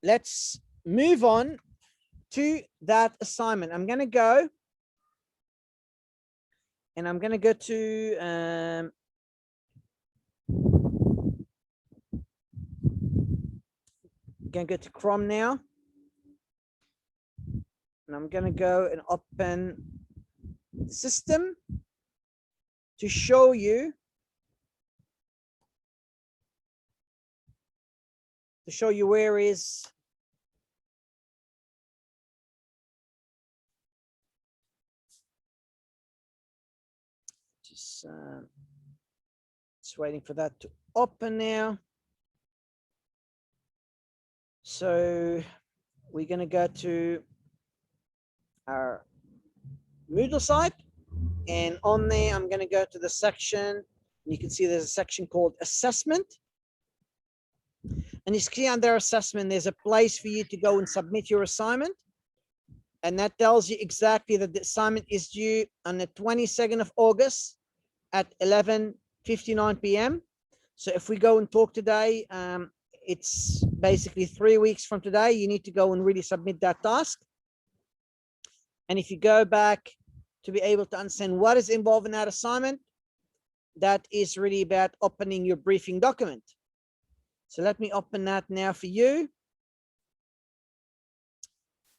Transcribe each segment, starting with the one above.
let's move on to that assignment. I'm going to go and I'm going to go to going to go to Chrome now, and I'm going to go and open the system to show you where is just waiting for that to open now. So we're going to go to our Moodle site, and on there I'm going to go to the section. You can see there's a section called assessment, and you see under assessment there's a place for you to go and submit your assignment, and that tells you exactly that the assignment is due on the 22nd of August at 11:59 p.m. So if we go and talk today, it's basically 3 weeks from today. You need to go and really submit that task. And if you go back to be able to understand what is involved in that assignment, that is really about opening your briefing document. So let me open that now for you.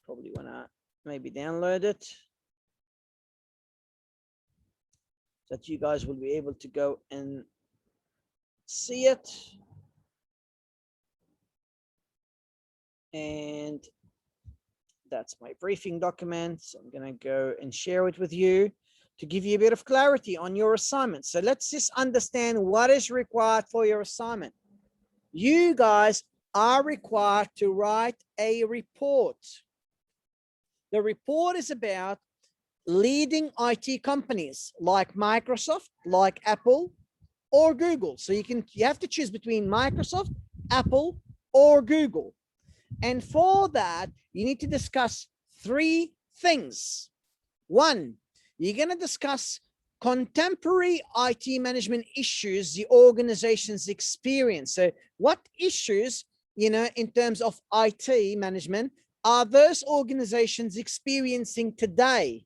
Probably want to maybe download it so that you guys will be able to go and see it. And that's my briefing document. So I'm going to go and share it with you to give you a bit of clarity on your assignment. So let's just understand what is required for your assignment. You guys are required to write a report. The report is about leading IT companies like Microsoft, like Apple, or Google. So you have to choose between Microsoft, Apple, or Google. And for that, you need to discuss 3 things. 1, you're going to discuss contemporary IT management issues the organizations experience. So what issues, in terms of IT management, are those organizations experiencing today?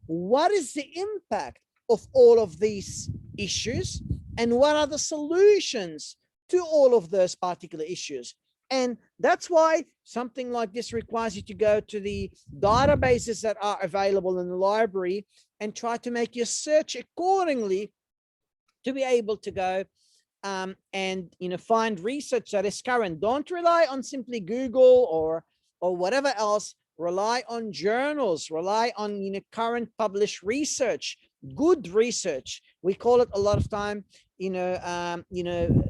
What is the impact of all of these issues? And what are the solutions to all of those particular issues? And that's why something like this requires you to go to the databases that are available in the library and try to make your search accordingly to be able to go and find research that is current. Don't rely on simply Google or whatever else. Rely on journals, rely on current published research, good research. We call it a lot of time,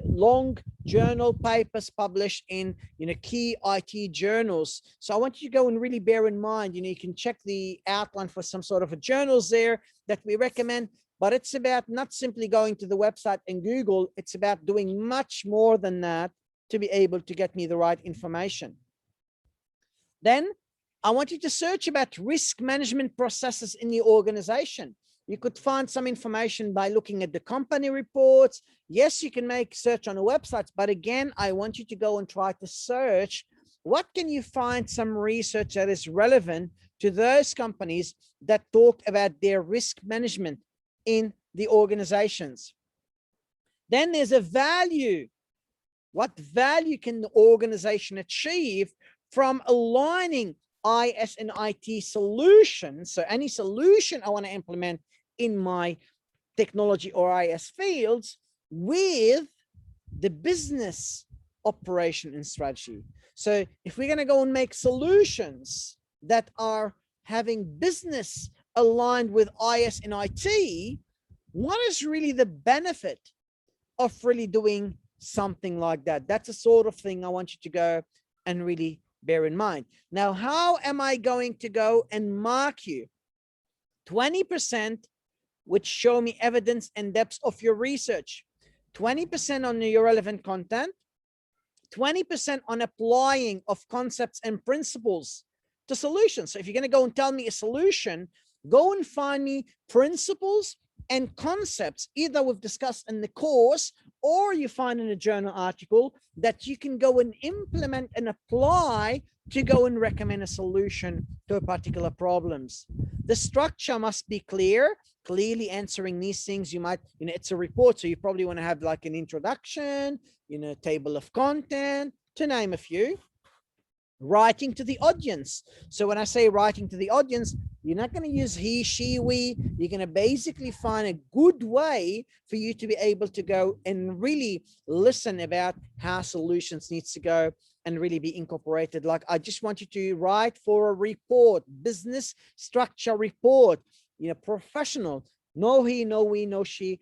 long journal papers published in key IT journals. So I want you to go and really bear in mind, you can check the outline for some sort of a journals there that we recommend, but it's about not simply going to the website and Google. It's about doing much more than that to be able to get me the right information. Then I want you to search about risk management processes in the organization. You could find some information by looking at the company reports. Yes, you can make search on the websites, but again, I want you to go and try to search. What can you find some research that is relevant to those companies that talk about their risk management in the organizations? Then there's a value. What value can the organization achieve from aligning IS and IT solutions? So any solution I want to implement in my technology or IS fields with the business operation and strategy. So if we're going to go and make solutions that are having business aligned with IS and IT, what is really the benefit of really doing something like that? That's the sort of thing I want you to go and really bear in mind. Now, how am I going to go and mark you? 20% would show me evidence and depth of your research, 20% on your relevant content, 20% on applying of concepts and principles to solutions. So if you're going to go and tell me a solution, go and find me principles and concepts either we've discussed in the course or you find in a journal article that you can go and implement and apply to go and recommend a solution to a particular problems. The structure must be clear, clearly answering these things. You might, it's a report, so you probably want to have like an introduction, table of content, to name a few. Writing to the audience. So when I say writing to the audience, you're not going to use he, she, we. You're going to basically find a good way for you to be able to go and really listen about how solutions needs to go and really be incorporated. Like, I just want you to write for a report, business structure report, professional. No he, no we, no she.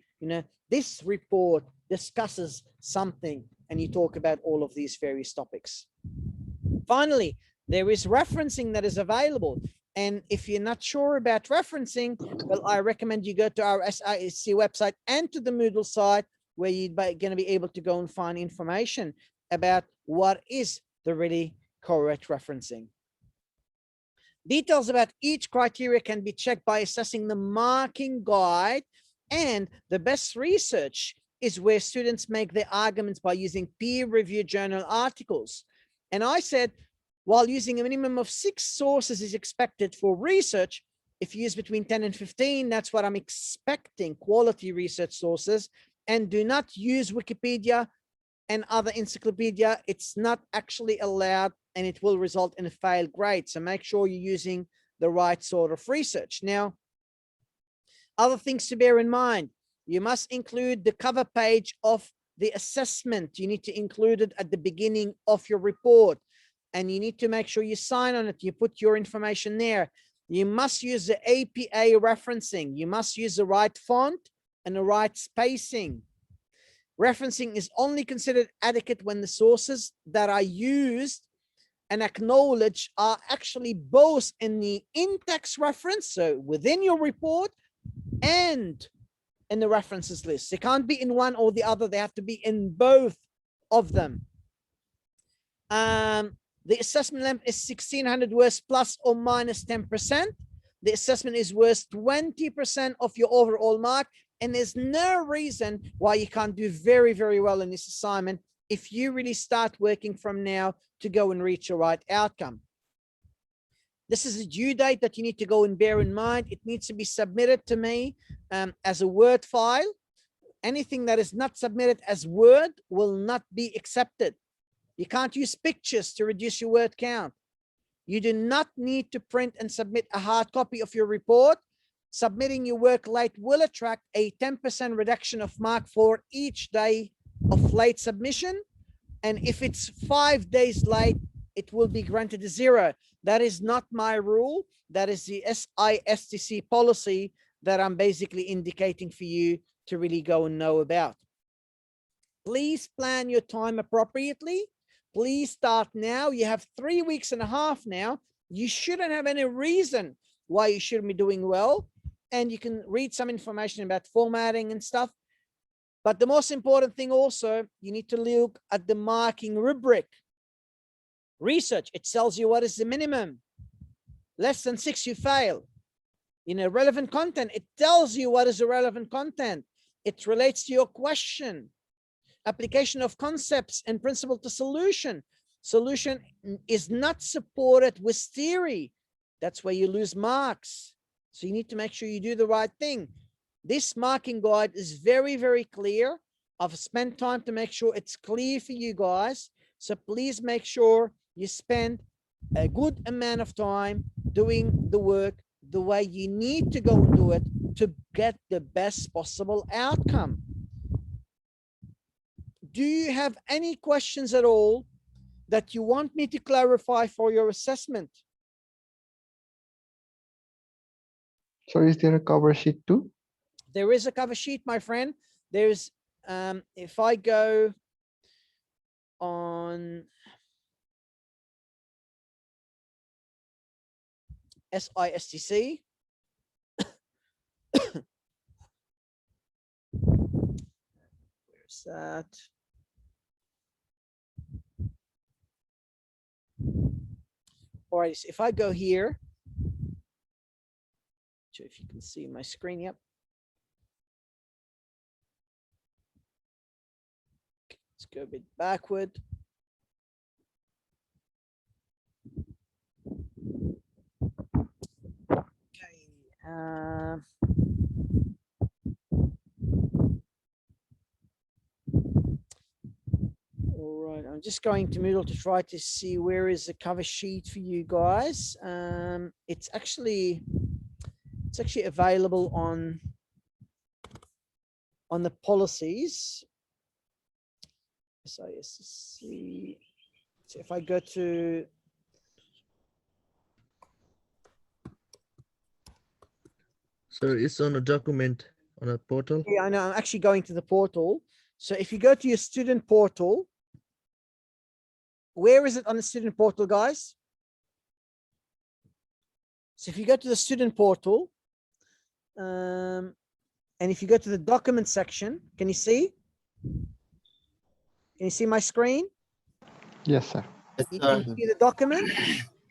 This report discusses something, and you talk about all of these various topics. Finally, there is referencing that is available. And if you're not sure about referencing, well, I recommend you go to our SISC website and to the Moodle site, where you're going to be able to go and find information about what is the really correct referencing. Details about each criteria can be checked by assessing the marking guide, and the best research is where students make their arguments by using peer-reviewed journal articles. And I said, while using a minimum of 6 sources is expected for research, if you use between 10 and 15, that's what I'm expecting, quality research sources. And do not use Wikipedia and other encyclopedia. It's not actually allowed, and it will result in a failed grade. So make sure you're using the right sort of research. Now, other things to bear in mind, you must include the cover page of the assessment. You need to include it at the beginning of your report, and you need to make sure you sign on it. You put your information there. You must use the APA referencing. You must use the right font and the right spacing. Referencing is only considered adequate when the sources that are used and acknowledged are actually both in the in-text reference, so within your report, and in the references list. They can't be in one or the other. They have to be in both of them. The assessment length is 1600 words plus or minus 10%. The assessment is worth 20% of your overall mark. And there's no reason why you can't do very, very well in this assignment if you really start working from now to go and reach your right outcome. This is a due date that you need to go and bear in mind. It needs to be submitted to me as a Word file. Anything that is not submitted as Word will not be accepted. You can't use pictures to reduce your word count. You do not need to print and submit a hard copy of your report. Submitting your work late will attract a 10% reduction of mark for each day of late submission. And if it's 5 days late, it will be granted a 0. That is not my rule. That is the SISTC policy that I'm basically indicating for you to really go and know about. Please plan your time appropriately. Please start now. You have 3 weeks and a half now. You shouldn't have any reason why you shouldn't be doing well. And you can read some information about formatting and stuff. But the most important thing also, you need to look at the marking rubric. Research, it tells you what is the minimum. Less than 6, you fail. Relevant content, it tells you what is the relevant content. It relates to your question. Application of concepts and principle to solution. Solution is not supported with theory. That's where you lose marks. So you need to make sure you do the right thing. This marking guide is very, very clear. I've spent time to make sure it's clear for you guys. So please make sure you spend a good amount of time doing the work the way you need to go and do it to get the best possible outcome. Do you have any questions at all that you want me to clarify for your assessment? So is there a cover sheet too? There is a cover sheet, my friend. There's, if I go on SISTC, where's that? All right, so if I go here, so if you can see my screen, yep. Let's go a bit backward. Okay. All right, I'm just going to Moodle to try to see where is the cover sheet for you guys. It's actually available on the policies. So yes, see. So if I go to So it's on a document on a portal. yeah, I know I'm actually going to the portal. So if you go to your student portal, where is it on the student portal, guys? So if you go to the student portal, and if you go to the document section, can you see? Can you see my screen? Yes, sir. You can see the document,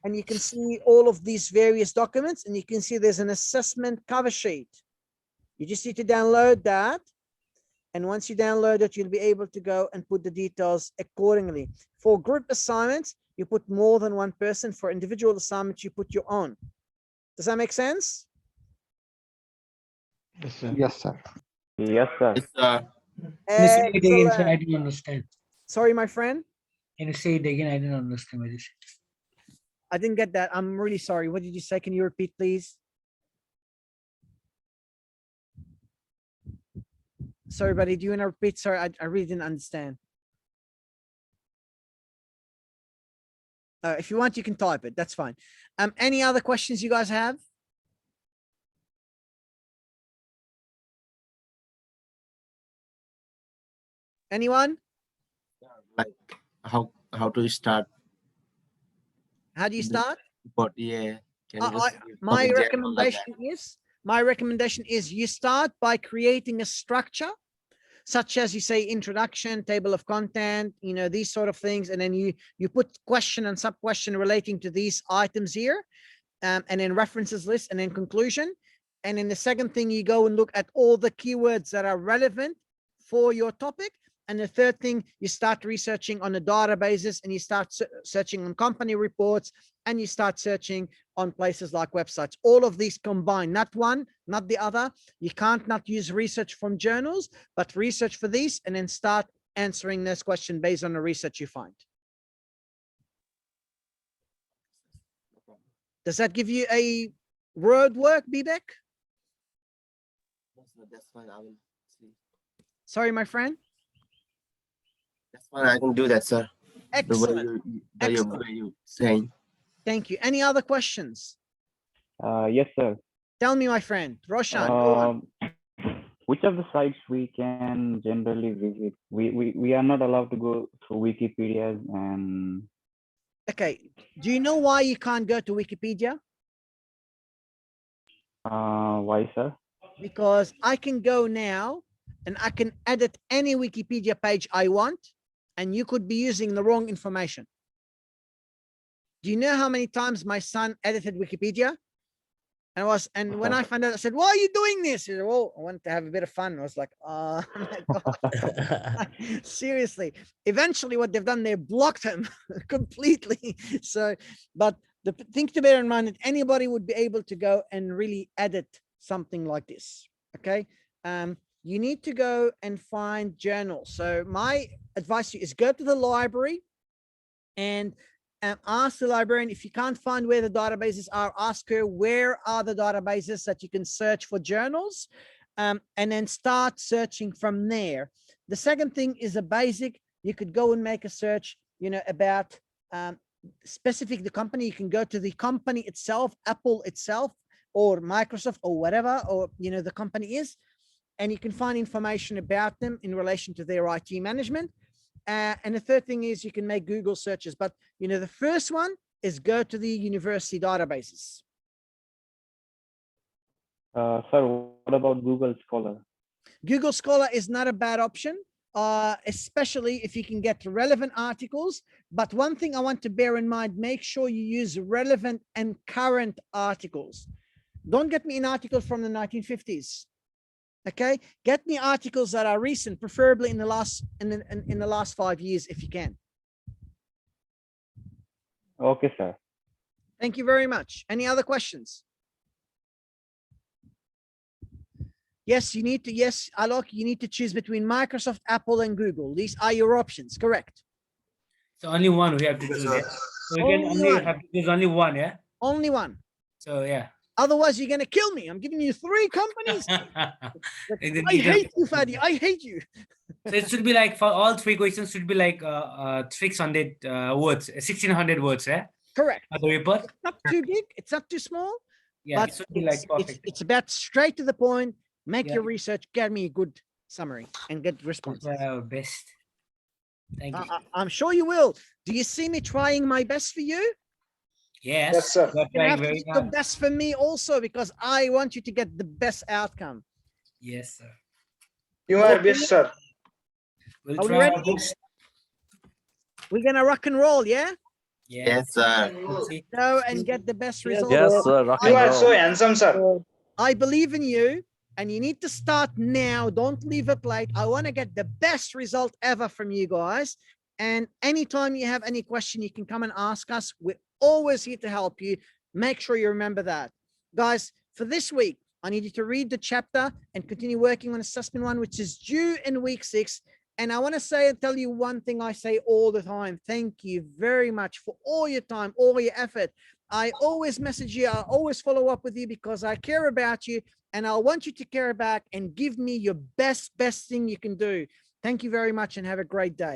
and you can see all of these various documents, and you can see there's an assessment cover sheet. You just need to download that. And once you download it, you'll be able to go and put the details accordingly. For group assignments, you put more than one person. For individual assignments, you put your own. Does that make sense? Yes, sir. Yes, sir. Yes, sir. Can you say it again, sir? Excellent. I didn't understand. Sorry, my friend. Can you say it again? I didn't understand what you said. I didn't get that. I'm really sorry. What did you say? Can you repeat, please? Sorry, buddy. Do you want to repeat? Sorry, I really didn't understand. If you want, you can type it. That's fine. Any other questions you guys have? Anyone? Like how to start? How do you start? But yeah, can you just give My some example like recommendation is you start by creating a structure, such as you say introduction, table of content, you know, these sort of things, and then you put question and sub question relating to these items here, and then references list, and then conclusion. And then the second thing, you go and look at all the keywords that are relevant for your topic. And the third thing, you start researching on the databases, and you start searching on company reports, and you start searching on places like websites. All of these combined, not one, not the other. You can't not use research from journals, but research for these, and then start answering this question based on the research you find. Does that give you a word work, Bibek? That's fine. I will see. Sorry, my friend. That's fine. I can do that, sir. Excellent. The way you saying. Thank you. Any other questions? Yes, sir. Tell me, my friend. Roshan, go on. Which of the sites we can generally visit? We are not allowed to go to Wikipedia and. Okay. Do you know why you can't go to Wikipedia? Why, sir? Because I can go now and I can edit any Wikipedia page I want, and you could be using the wrong information. Do you know how many times my son edited Wikipedia? And when I found out, I said, "Why are you doing this?" He said, "Well, I wanted to have a bit of fun." I was like, "Oh my God." Seriously. Eventually what they've done, they blocked him completely. So, but the thing to bear in mind that anybody would be able to go and really edit something like this. Okay. You need to go and find journals. So my advice to you is go to the library and ask the librarian. If you can't find where the databases are, ask her where are the databases that you can search for journals, and then start searching from there. The second thing is a basic. You could go and make a search, you know, about specific the company. You can go to the company itself, Apple itself, or Microsoft, or whatever, or you know the company is, and you can find information about them in relation to their IT management. And the third thing is you can make Google searches. But, you know, the first one is go to the university databases. Sir, what about Google Scholar? Google Scholar is not a bad option, especially if you can get relevant articles. But one thing I want to bear in mind, make sure you use relevant and current articles. Don't get me an article from the 1950s. Okay, get me articles that are recent, preferably in the last 5 years, if you can. Okay, sir. Thank you very much. Any other questions? Yes, you need to. Yes, Alok, you need to choose between Microsoft, Apple, and Google. These are your options. Correct. So only one we have to choose. Yeah? So we can Only only one. have to choose only one. Yeah. Only one. So yeah. Otherwise, you're gonna kill me. I'm giving you 3 companies. And then I you just- hate you, Fadi. I hate you. So it should be like for all 3 questions should be like 600 words, 1600 words. Yeah. Correct. For the report. It's not too big. It's not too small. Yeah. But It should be like it's perfect. it's about straight to the point. Make Yeah. your research. Get me a good summary and good response. Try our best. Thank you. I'm sure you will. Do you see me trying my best for you? Yes. Yes, sir. You're You trying have to very do the hard. best for me also, because I want you to get the best outcome. Yes, sir. You are best, sir. We'll Are we try our ready? best. We're gonna rock and roll, yeah? Yeah. Yes, sir. We'll see. Go and get the best result. Yes, sir. Rock You and are roll. so handsome, sir. I believe in you, and you need to start now. Don't leave it late. I want to get the best result ever from you guys. And anytime you have any question, you can come and ask us. We're always here to help you. Make sure you remember that. Guys, for this week, I need you to read the chapter and continue working on assessment 1, which is due in week 6. And I want to say and tell you one thing I say all the time. Thank you very much for all your time, all your effort. I always message you. I always follow up with you because I care about you, and I want you to care back and give me your best thing you can do. Thank you very much and have a great day.